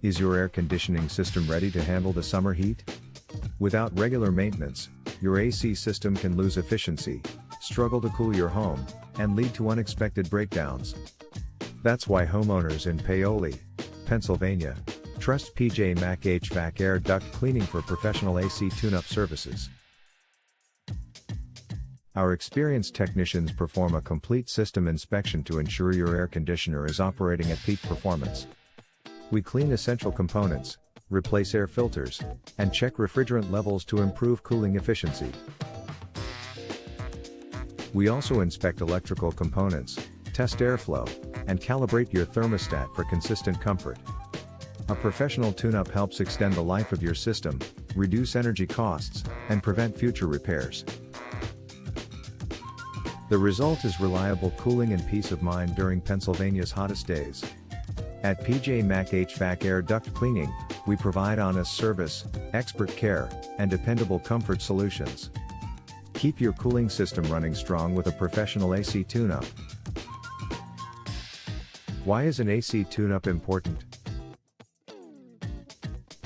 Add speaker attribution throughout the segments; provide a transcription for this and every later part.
Speaker 1: Is your air conditioning system ready to handle the summer heat? Without regular maintenance, your AC system can lose efficiency, struggle to cool your home, and lead to unexpected breakdowns. That's why homeowners in Paoli, Pennsylvania, trust PJ Mac HVAC air duct cleaning for professional AC tune-up services. Our experienced technicians perform a complete system inspection to ensure your air conditioner is operating at peak performance. We clean essential components, replace air filters, and check refrigerant levels to improve cooling efficiency. We also inspect electrical components, test airflow, and calibrate your thermostat for consistent comfort. A professional tune-up helps extend the life of your system, reduce energy costs, and prevent future repairs. The result is reliable cooling and peace of mind during Pennsylvania's hottest days. At PJ Mac HVAC Air Duct Cleaning, we provide honest service, expert care, and dependable comfort solutions. Keep your cooling system running strong with a professional AC tune-up. Why is an AC tune-up important?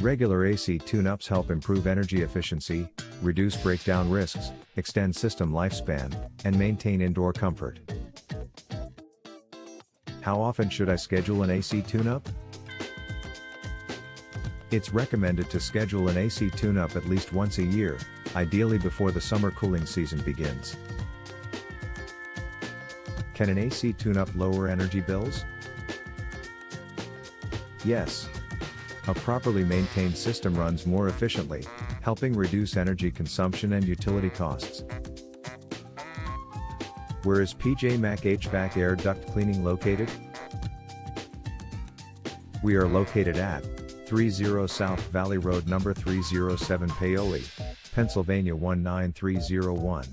Speaker 1: Regular AC tune-ups help improve energy efficiency, reduce breakdown risks, extend system lifespan, and maintain indoor comfort. How often should I schedule an AC tune-up? It's recommended to schedule an AC tune-up at least once a year, ideally before the summer cooling season begins. Can an AC tune-up lower energy bills? Yes. A properly maintained system runs more efficiently, helping reduce energy consumption and utility costs. Where is PJ Mac HVAC Air Duct Cleaning located? We are located at 30 South Valley Road number 307 Paoli, Pennsylvania 19301.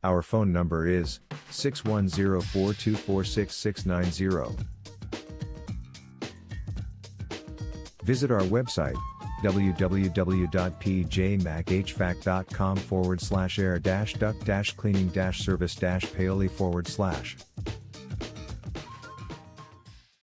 Speaker 1: Our phone number is 610-424-6690. Visit our website, www.pjmachvac.com/air-duct-cleaning-service-paoli/.